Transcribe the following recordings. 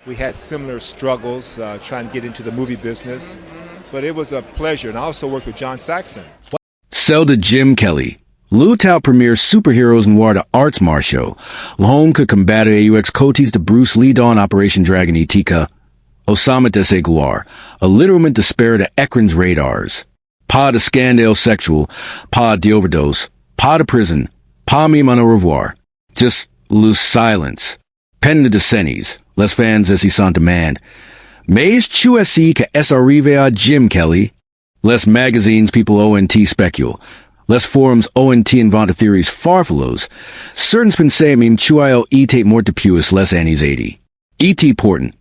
We had similar struggles trying to get into the movie business, but it was a pleasure. And I also worked with John Saxon. Zelda Jim Kelly. Lu Tao premiere superheroes noir de arts martial. L'homme que combattre aux côtés de Bruce Lee dans Operation Dragon Etika. Osama des Gloire. A littlement despair de Ekran's radars. Pas de scandale sexual. Pas d'overdose. Pas de prison. Pas meme au revoir. Just loose silence. Pen de decennies. Les fans as ils sont demand. Mais tu sais que est arrivé à Jim Kelly? Les magazines people ONT specule. Les forums ONT inventa theories farfalos. Certains pensent même chuio etate mort de puis les années 80. Et portant.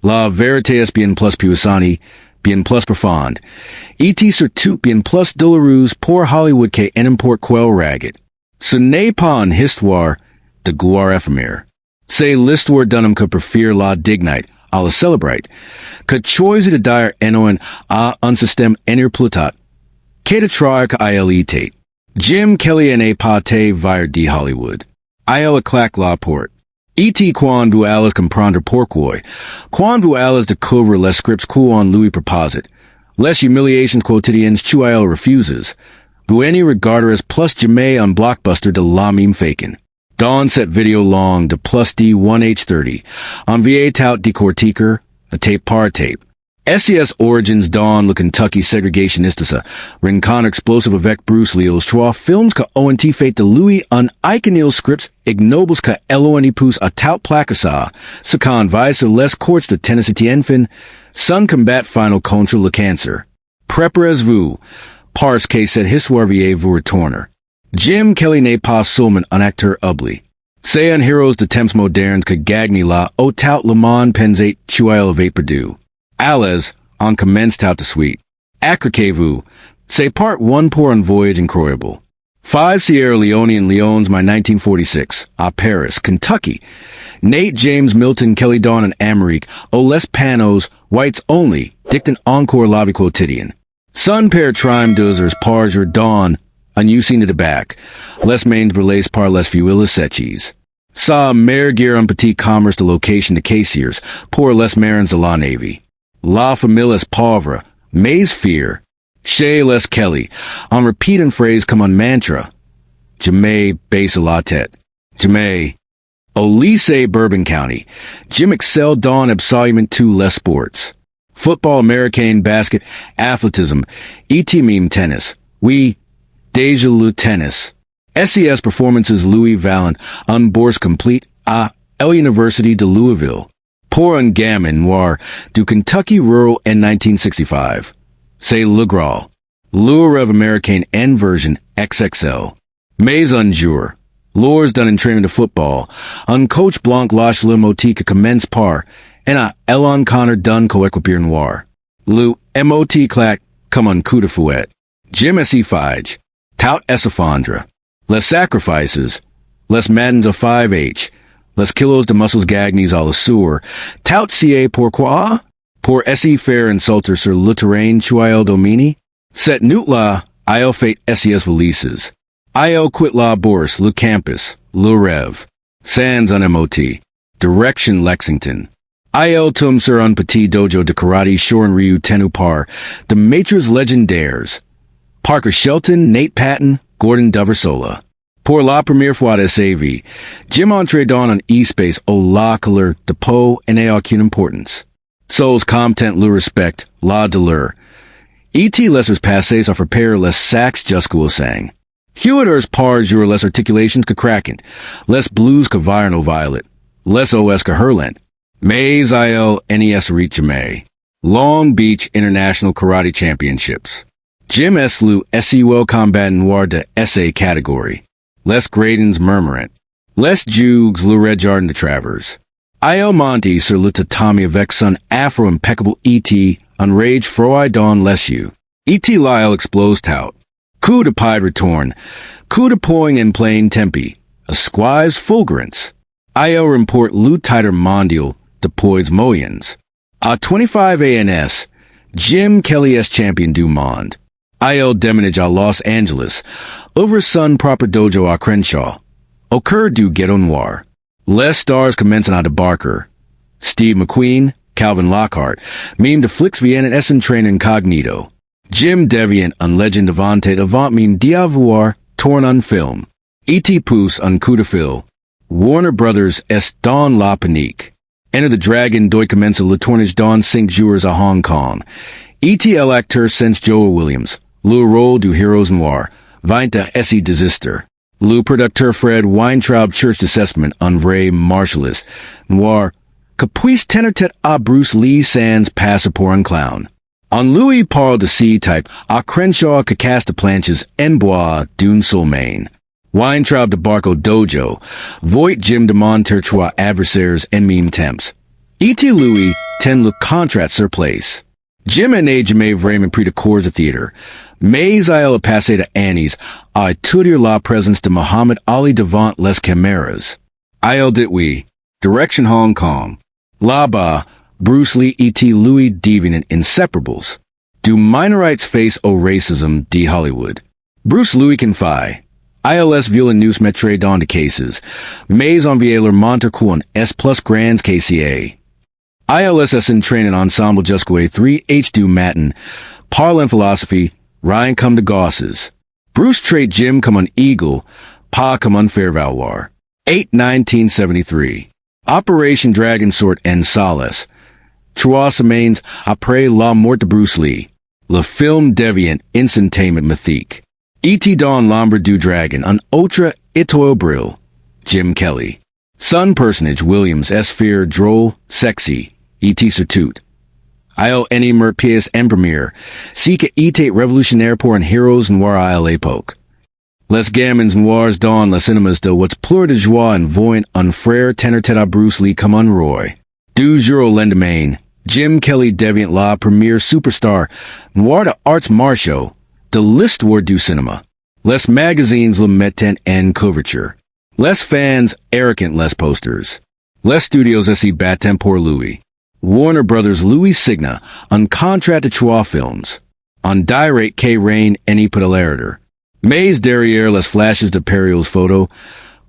La vérité est bien plus puissante, bien plus profonde. Et surtout bien plus douloureuse pour Hollywood que n'importe quel ragged. Ce n'est pas une histoire de gloire éphémère. C'est l'histoire d'un homme que préfère la dignité à la célébrate, que choisit de dire non à un système inerplutat, que de travailler à l'été. Jim Kelly n'est pas vers de Hollywood. Il claque la porte. Et quand vous allez comprendre pourquoi, quand vous allez découvrir les scripts qu'on lui propose, les humiliations quotidiennes qu'il refuses, vous n'y regarderez plus jamais un blockbuster de la même faken. Dans cette vidéo longue de plus de 1h30, envié tout décortiquer, a tape par tape. SES Origins dans le Kentucky segregationista, rencontre explosive avec Bruce Lee, trois films que ont fait de lui un iconil scripts ignobles que LONI pousse à tout placasa, ce qu'on va sur les courts de Tennessee Tienfin, son combat final contre le cancer. Préparez-vous, parce que cette histoire va vous retourner. Jim Kelly n'est pas seulement un acteur oubli. C'est un héros de temps modernes que gagné la au tout le monde pensait qu'il avait perdu. Allez, on commence tout de suite. Accroquez-vous. C'est part 1 pour un voyage incroyable. 5 Sierra Leone and Leone's my 1946, à Paris, Kentucky. Nate James Milton Kelly Dawn and Amérique, aux les panos, whites only, dictant encore la vie quotidienne. Son père trime dozers par jour dawn, un usine de bac, les mains brûlées par les fuiles séchées. Sa mère guère un petit commerce de location de caissiers, pour les marins de la Navy. La famille est pauvre, mais fière. Chez les Kelly, on repeat une phrase comme un mantra. Jamais baisse la tête. Jamais. Au lycée Bourbon County, Jim excelled dans absolument tous les sports. Football, American, basket, athletism, et même tennis. Oui, déjà le tennis. SES performances Louis Vallon, un bourse complete à l'University de Louisville. Pour un gamin noir du Kentucky Rural en 1965. C'est le gras. Le rêve américain en version XXL. Mais un jour, lors d'un entraînement de football, un coach blanc lâche le moti que commence par en a Elon Connor d'un coéquipier noir. Le mot claque comme un coup de fouet. Jim S.E. Fige. Tout s'effondre. Les sacrifices. Les maddens of 5H. Les kilos de muscles gagnis à la sour. Tout ca pourquoi? Pour essayer faire insulter sur le terrain chuil domini? Cette nuit-là, il fait SES valises. Il quitte la bourse, le campus, le rêve. Sans un MOT. Direction Lexington. Il tombe sur un petit dojo de karate Shorin Ryu Tenu par de maîtres légendaires. Parker Shelton, Nate Patton, Gordon Doversola. Pour la première fois de sa vie, Jim entre dans un e-space au la couleur de peau et n'a aucune importance. Souls content le respect, la douleur. E.T. lessers passés à faire les sacs jusqu'au sang. Hewiters par jour les articulations que craquent, les blues que virent no violet, les OS que hurlant. Mais il NES reach jamais. Long Beach International Karate Championships. Jim S. Lu SEO Combat Noir de SA category. Les Gradins murmurant. Les Jugs le Redjardin de Travers. Il Monty sur le tatami avec son afro impeccable E.T. enrage froid dans les yeux. E.T. Lyle explose tout. Coup de pied retourne. Coup de poing en plain tempi. A squaze fulgurance. Il report le titre mondial de poise moyens. À 25 ANS, Jim Kelly est champion du monde. Il déménage à Los Angeles, over son propre dojo à Crenshaw. Au cœur du ghetto noir. Les stars commencent à débarquer. Steve McQueen, Calvin Lockhart, meme de Flix Vienna Essen Train Incognito. Jim Deviant un Legend Avante Avant meme Diavoir, Torn on Film. E.T. Poos un Coup de Fil. Warner Brothers S. Don La Panique. Enter the Dragon Doi Commence Le Tournage Don 5 Jours à Hong Kong. ETL Acteur Sense Joel Williams. Le Rôle du Heroes Noir. Vinta Essie Desister. Le Producteur Fred Weintraub Church Assessment un Vrai Martialist. Noir. Capuis Tenortet à Bruce Lee Sans Passeport un Clown. On Louis Parle de C-Type à Crenshaw Cacasta Planches en Bois d'une Soulmain. Weintraub de Barco Dojo. Voigt Jim de Monterchois Adversaires en Meme Temps. E.T. Louis ten le Contrat sur Place. Jim and A. Jamais Vraiment Prix de Cours de Theater. Mais il passé de Annie's à étudier la présence de Muhammad Ali devant les caméras. Il dit oui. Direction Hong Kong. Là-bas, Bruce Lee E.T. Louis Deviant Inseparables. Do minorites face au racism de Hollywood? Bruce Louis Confie. ILS Violin News Metre Don de Cases. Mais envier Montercoin S plus Grands KCA. ILS in Training Ensemble Jusqu'au 3 H. Du Matin. Parlin Philosophy. Ryan come to Gosses. Bruce Trade Jim come on Eagle. Pa come on Fairvaloir. 8-1973. Operation Dragon Sword en Solace. Trois Semaines après la mort de Bruce Lee. Le film Deviant Instantainment Mythique. E.T. Don L'Ombre du Dragon un Autre Itoil Brill. Jim Kelly. Sun Personage Williams S. Fear Droll Sexy. E.T. Surtout. Il N. Pièce en Premiere. Sika E.T. Revolutionnaire pour un Heroes Noir à l'époque. Les gamins noirs dans les cinémas de what's pleur de joie en voyant un frère Tenortet à Bruce Lee comme un Roy. Du jour au lendemain, Jim Kelly Deviant la première superstar noir de arts martiaux de l'histoire du cinéma. Les magazines le mettent en couverture. Les fans arrogant les posters. Les studios s'y battent pour Louis. Warner Brothers Louis signa un contrat de 3 films. Un direct que reine any pedalator. Mais derrière les flashes de Periel's photo,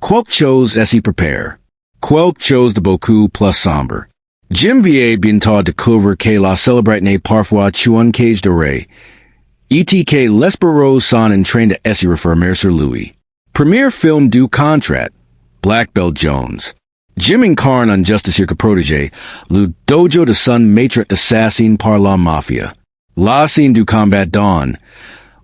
quelques choses s'y prepare. Quelques choses de beaucoup plus sombre. Jim va bientôt découvrir que la célébrité n'est parfois qu'un cage doré. E.T.K. Lesperos son en train de s'y refermer sur Louis. Premier film du contrat. Black Belt Jones. Jim incarne un justicier que protégé, le dojo de son maître assassin par la mafia. La scène du combat Dawn.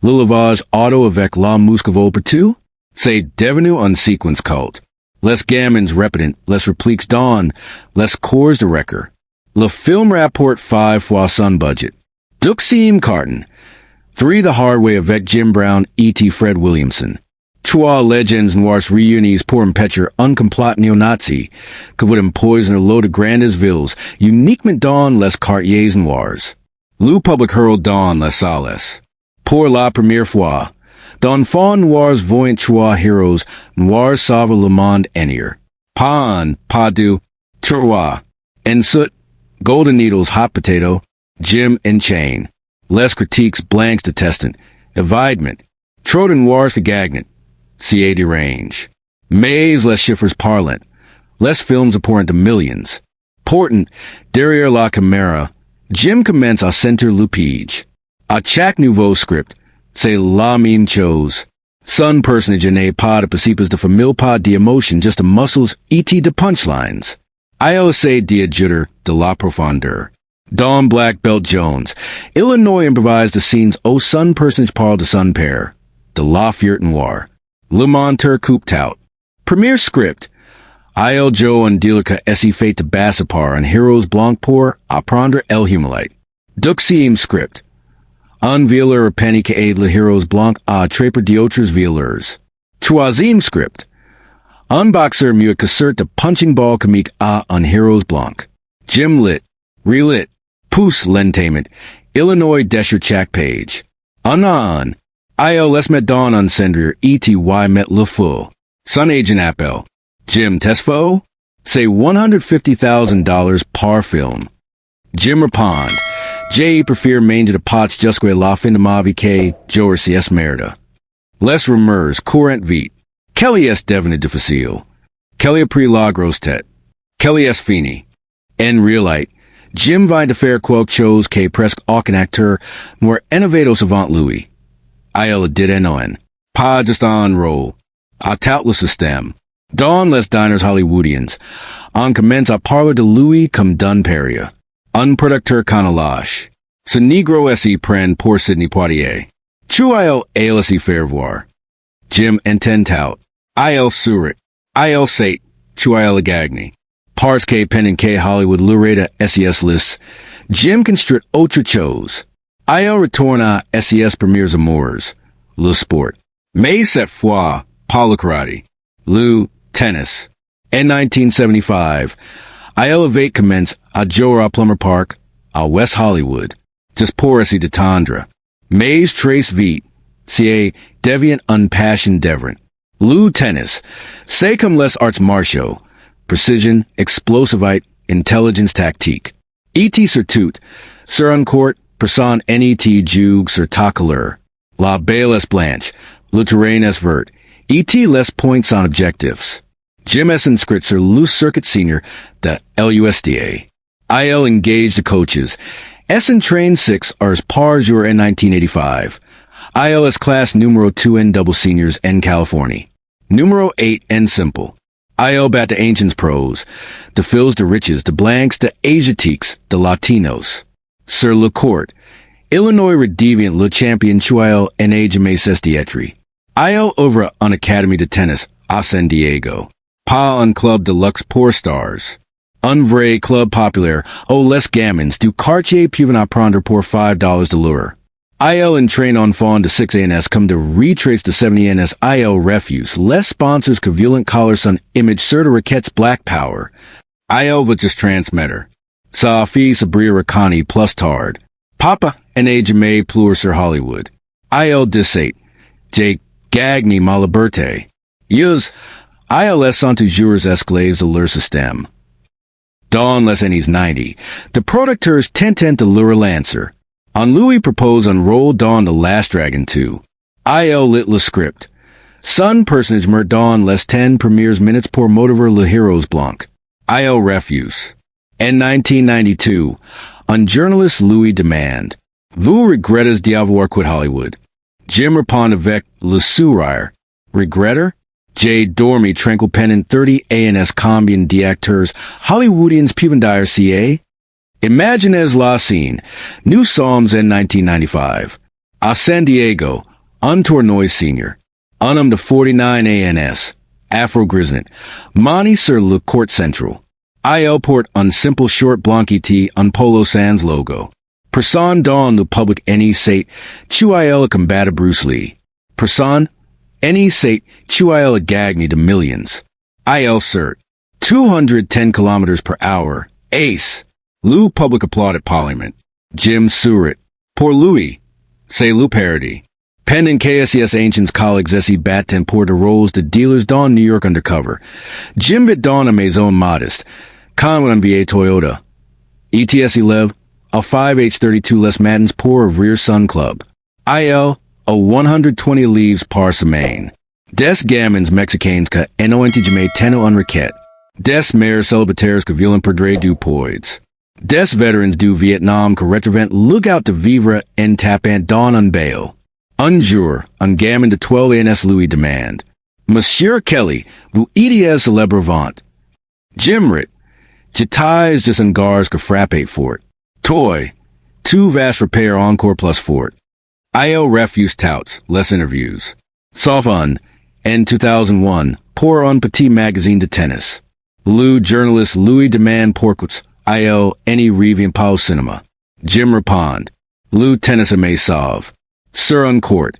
Le lavage auto avec la muscovole partout. C'est devenu un sequence cult. Les gamins répétent, les répliques Dawn, les cours de record. Le film rapporte 5 fois son budget. Duxim Carton. 3 The Hard Way avec Jim Brown, E.T. Fred Williamson. 3 Legends Noirs réunis pour empêcher un complot néo-nazi que vous empoisonner l'eau de grandes villes, uniquement dans les quartiers noirs. Le public hurle dans les salles. Pour la première fois, d'enfants noirs voyant 3 héros noirs sauver le monde entier. Pan, Padu, Terroir, Ensoot, Golden Needles, Hot Potato, Jim and Chain. Les critiques blanks detestant, evidement, Troden noirs vergagnet, CA derange. Mais les chiffres parlant, les films apparent to millions. Portant, derrière la caméra, Jim commence à sentir le pige. À chaque nouveau script, c'est la même chose. Son personnage n'est pas de principes de famille pas d'émotion, just de muscles et de punchlines. Il essaie d'ajouter de la profondeur. Don Black Belt Jones, Illinois improvise the scenes au son personnage parle de son père, de la fierté noire. Le Monteur Coupe Tout. Premier script. Il Joe and Dilka s'y fait de Bassapar and Heroes Blanc pour apprendre el humilite. Duxim script. Un vieilleur penny que aide le Heroes Blanc à traper d'autres vieilleurs. Troisième script. Un boxeur mieux que cert de punching ball comique à un Heroes Blanc. Jim lit. Relit. Pousse l'entertainment. Illinois Desher Chack Page. Anon. Il les met don un sendrier ety met le fou. Son agent appel. Jim Tesfo? Say $150,000 par film. Jim répond. J prefer main de patch jusque la fin de ma vie que Joer CS merda. Les rumeurs courant vite. Kelly est devenu difficile. Kelly a pris la grosse tête. Kelly est fini. En realite, Jim vine de faire quelque chose que presque aucun acteur more innovatos avant lui. Il dit en pas juste en rôle. A tout le système. Dans les diners hollywoodiens, on commence à parler de lui comme d'un paria. Un producteur canalache. Ce négro s'y prend pour Sidney Poitier. Tu il s'y faire voir. Jim entend tout. Il surit. Il sait. Tu il gagné. Parce que pendant que Hollywood l'aurait SES lists, Jim construit autre chose. Il retourne à SES premiers amours. Le sport. Mais cette fois, pas le karate. Le tennis. En 1975, il avait commence à jouer à Plummer Park, à West Hollywood, just pour essayer de tendre. Mais très vite, c'est devient une passion dévorante. Le tennis, c'est comme les arts martiaux, precision, explosivite, intelligence tactique. Et surtout, sur un court, personne net joue sur ta couleur. La balle est blanche, le terrain est vert, et les points en objectifs. Jim est inscrit sur le circuit senior de l'USDA. Il engage the coaches. Train 6 hours par jour en 1985. Il est classe numéro 2 en double seniors en Californie. Numéro 8 en simple. Il bat de anciens pros, de fils de riches, de blancs, de asiatiques, de latinos. Sur le court, Illinois redevient le champion chuil en jamais sestietri. Il ouvre une académie de tennis à San Diego. Pas un club de luxe pour stars. Un vrai club populaire aux les gamins du quartier pouvant apprendre pour $5 de l'heure. Il entraîne enfants de 6 ans comme de retraits de 70 ans. Il refuse les sponsors que violent collar son image sur de requêtes Black Power. Il va just transmettre. Sa fille s'abrira Connie plus tard. Papa en a jamais plus sur Hollywood. Il disait, j'ai gagné ma liberté. Il sont toujours esclaves de leur système. Dans les années 90, the producteurs tentent de le relancer. On lui propose un rôle dans The Last Dragon 2. Il lit le script. Son personnage meurt dans les 10 premières minutes pour motiver le héros blanc. Il refuse. En 1992, un journaliste lui demande, vous regrettez d'avoir quitté Hollywood? Jim répond avec le sourire. Regretter? J'ai dormi tranquille pendant 30 ans combien d'acteurs hollywoodiens peuvent dire ca? Imaginez la scène. Nous sommes en 1995. À San Diego, un tournoi senior. Un homme de 49 ans, afro-grisnet, mani sur le court central. Il porte un simple short blanquité un polo sans logo. Personne dans le public any sait, tu il combat Bruce Lee. Personne, any sait, tu il gagné de millions. Il cert. 210 kilometers per hour. Ace. Le public applaudit Parliament. Jim surit. Pour lui. C'est le parody. Pendant KSES anciens collègues s'y battent pour de rôles de dealers dans New York undercover. Jim bit dans a maison modeste. Con un vieille Toyota. ETS 11, a 5H32 les matins pour ouvrir Sun Club. IL, a 120 livres par semaine. Des gamins mexicains que eno jamais teno un requête. Des mères célibataires que violent perdre du poids. Des veterans du Vietnam que retrevent lookout de vivre en tapant dans un bail. Un jour, un gamin de 12 ans lui demande, Monsieur Kelly, vous idiez célèbre vente? Jim rit, j'étais juste un gars que frappait fort. Toi, tu vas repair encore plus fort. Il refuse touts, les interviews. Sauf en 2001, pour un petit magazine de tennis. Le journaliste lui demande pourquoi il n'y revient pas au cinéma. Jim répond, le tennis me sauve. Sur un court.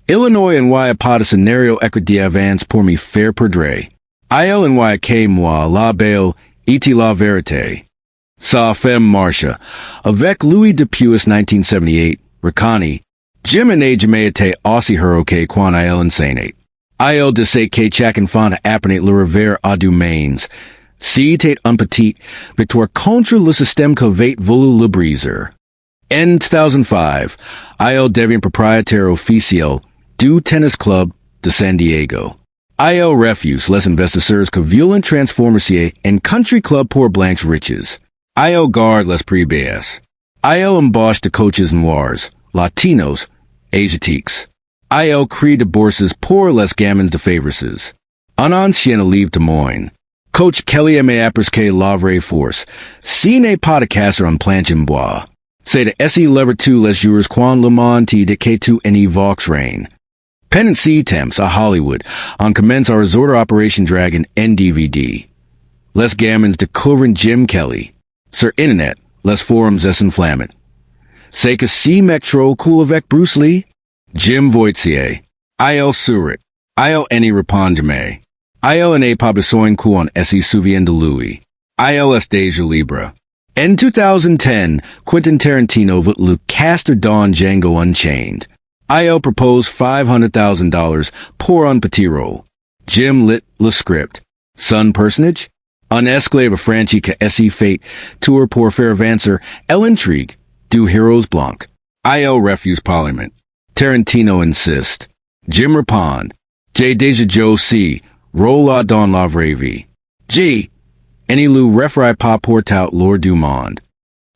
Illinois envoie pas de scénario écrit d'avance pour me faire perdre. Il envoie que moi la balle et la vérité. Sa femme marcha. Avec lui depuis 1978, Ricani, Jim n'a jamais été aussi heureux que quand il enseignait. Il disait que chaque enfant apprenait le revers à du mains. C'était un petit victoire contre le système qu'avait voulu le briser. En 2005, il devient propriétaire officiel du Tennis Club de San Diego. Il refuse les investisseurs que violent transformer en country club pour blancs riches. IL guard les prebas. IL embauche de coaches noirs, Latinos, Asiatiques. IL cri de bourses pour les gamins de favorises. Un ancien livre de moine. Coach Kelly me apres lavre force. Si n'est pas de casser en planche en bois. C'est de essayer lever tous les jours quand le monde de que tu any vox rain. Pennant C temps à Hollywood on commence à resort Operation Dragon NDVD. Les gamins de couvrin Jim Kelly. Sur Internet, les forums es inflammant. C'est que si metro cool avec Bruce Lee? Jim Voitier. Il surit. Il any répond jamais. Il n'a pas besoin qu'on se souvienne de lui. Il est déjà libre. In 2010, Quentin Tarantino vote le caster Don Django Unchained. Il propose $500,000 pour un petit rôle. Jim lit le script. Son personage? Un esclave affranchi que esse fate tour pour faire avancer l'intrigue du héros blanc. Il refuse parlement. Tarantino insiste. Jim répond. J. Deja Joe C. Rola dans la vraie vie. G. Any lu refri pas portout lors du monde.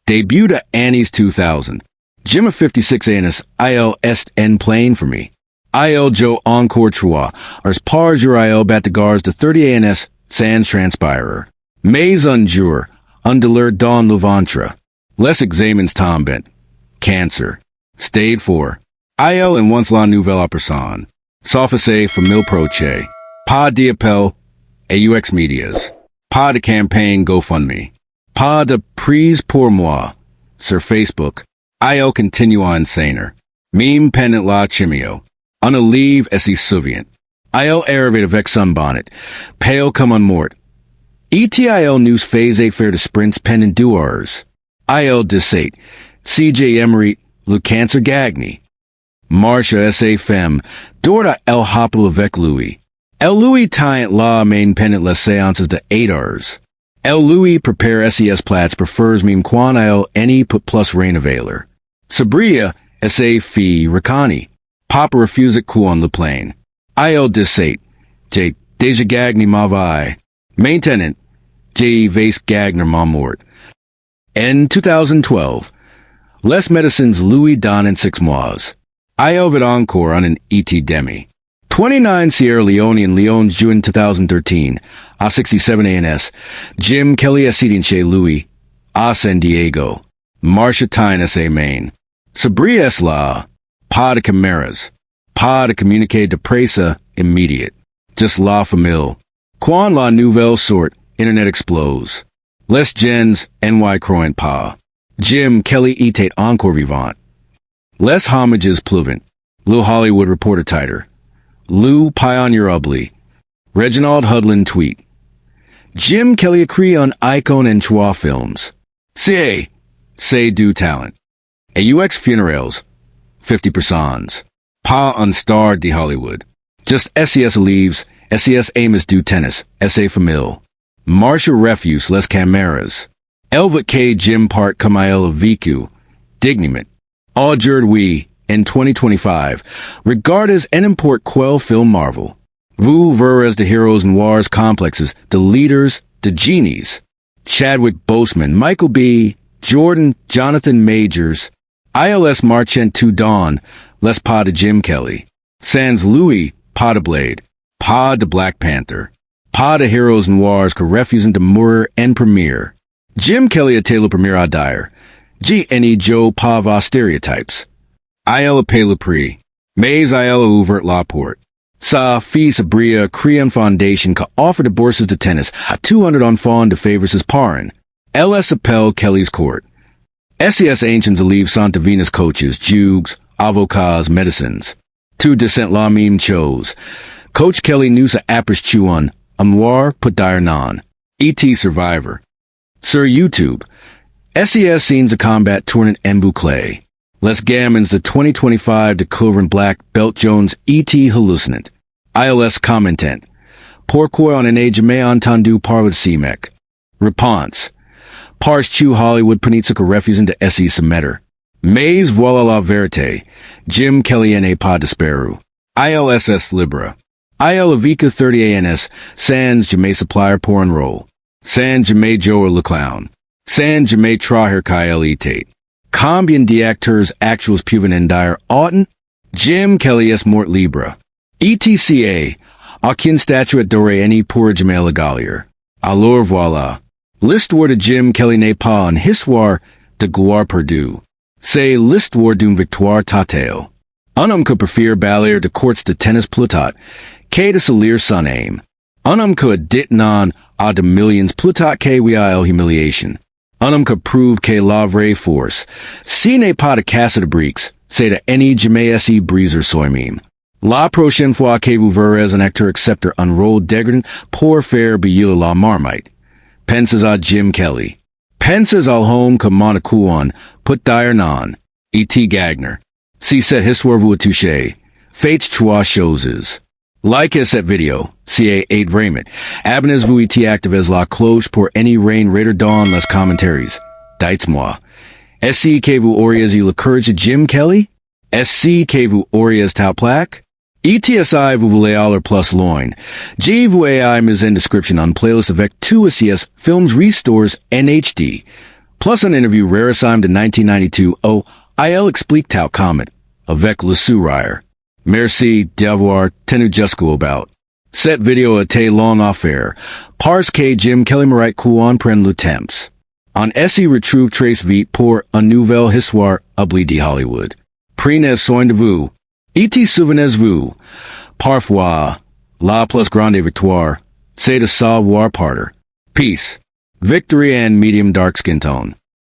Debut de Annie's 2000. Jim of 56 anus il est en plain for me. Il Joe encore trois. Ars par jour il bat de gars de 30 ans sans transpirer. Mais un jour, undeleur dans le ventre. Les examens tombent. Cancer. Stade 4. Il en once la nouvelle personne. S'office for mille proche. Pas d'appel, AUX Medias. Pas de campagne GoFundMe. Pas de prise pour moi. Sur Facebook. Il continue insaner. Meme pendant la chimio. On a livre esse souvient. Il arrive avec son bonnet. Pale comme un mort. ETIL news phase faire de sprints pendant 2 heures. Il 17. CJ Emery, le cancer Gagny. Marcia S.A. Femme. Dorda el hospital avec Louis. El Louis tient la main pendant les séances de 8 heures. El Louis prepare SES plats prefers meme quan il any put plus rain availer. Sabria S.A. Fee Ricani. Papa refuse it on the plane. Il 17. J. Deja Gagny ma vai. Maintenant. J. Vase Gagner ma mort. In 2012. Les medicines Louis Don in 6 mois. Il vid encore on an ET demi. 29 Sierra Leone and Leone's June 2013. A 67 ANS. Jim Kelly Acedin Chez Louis. A San Diego. Marcia Tyne S.A. Maine. Sabri S. La. Pas de cameras. Pas de communiqué de presse immediate. Just la famille. Quan la nouvelle sort. Internet explodes. Les gens NY croyant pas. Jim Kelly etate encore vivant. Les homages pleuvant. Lou Hollywood reporter titer. Lou Pioneer Ubly. Reginald Hudlin tweet. Jim Kelly agree on icon and trois films. Say du talent. AUX funerals. 50 personnes. Pas un star de Hollywood. Just SES leaves. SES Amos du tennis. SA famille. Marcia refuse les cameras. Elvat K Jim part comme il vécu. Digniment. Aujourd'hui, in 2025, regard as an import quel film marvel. Vous verrez de heroes noirs complexes, de leaders, de genies. Chadwick Boseman, Michael B., Jordan, Jonathan Majors, ILS Marchant to Dawn, les pas de Jim Kelly. Sans Louis, pas de Blade, pas de Black Panther, pas de heroes noirs que refusent de mourir en premiere. Jim Kelly a tele premiere à dire. G.N.E. Joe Pava stereotypes. Il paie le prix. Mais il ouvert la porte. Sa fils Sabria Crean Foundation ka offer de bourses de tennis à 200 enfants de favors parents. LS appel Kelly's court. SES ancients leave Santa Venus coaches, jugs, avocats, medicines. Two descent la meme chose. Coach Kelly news a appers chuan, amwar put dire non. ET survivor. Sir YouTube. SES scenes a combat tournament en boucle. Les Gamins the 2025 de Covering Black Belt Jones ET hallucinant. ILS commentant. Pourquoi on an age jamais entendu parler de CMEC? Réponse. Pars chu Hollywood panitsuka refuse into SE Semeter. Mais voilà la vérité. Jim Kelly n'a pas disparu. ILSS Libra. IL Avica 30 ANS sans jamais supplier pour enroll. Sans jamais Joe le clown. San Jame Traher Kyle Etate. Combien d'acteurs actuals puven en dire autant. Jim Kelly es mort libre. ETCA. Aucune statuette dorée ni pour Jamel Gallier. Alors voilà. L'histoire de Jim Kelly n'est pas une histoire de gloire perdue. C'est l'histoire d'une victoire tateo. Un homme que préfère balayer de courts de tennis plutot, qu'est de salir son aim. Un homme que dit non à de millions plutot que oui à humiliation. Un homme que prouve que la vraie force, si n'est pas de casse de briques, c'est de any jamais briser soi même. La prochaine fois que vous verrez un acteur accepter un rôle dégradant pour faire bouillir la marmite. Penses à Jim Kelly. Penses al home que Monacuan, put dire non. E.T. Gagner. Si cette histoire vous a touché, faites trois choses. Likez cette vidéo, si aide vraiment. Abonnez-vous et activez la cloche pour any rain raider dans les commentaires. Dites-moi. Est-ce que vous auriez eu le courage de Jim Kelly? Est-ce que vous auriez tau plaque? ETSI vous voulez aller plus loin. J'ai vous ai mis en description en playlist avec tous ces films restores NHD. Plus un interview rarissime de 1992 au IL explique tau comment. Avec le sourire. Merci d'avoir tenu jusqu'au about. Cette vidéo était long affaire. Parce que Jim Kelly Marait Kouan prend le temps. On essaie retrouve trace vite pour une nouvelle histoire oubliée de Hollywood. Prenez soin de vous. Et souvenez-vous. Parfois, la plus grande victoire, c'est de savoir partir. Peace. Victory and medium dark skin tone.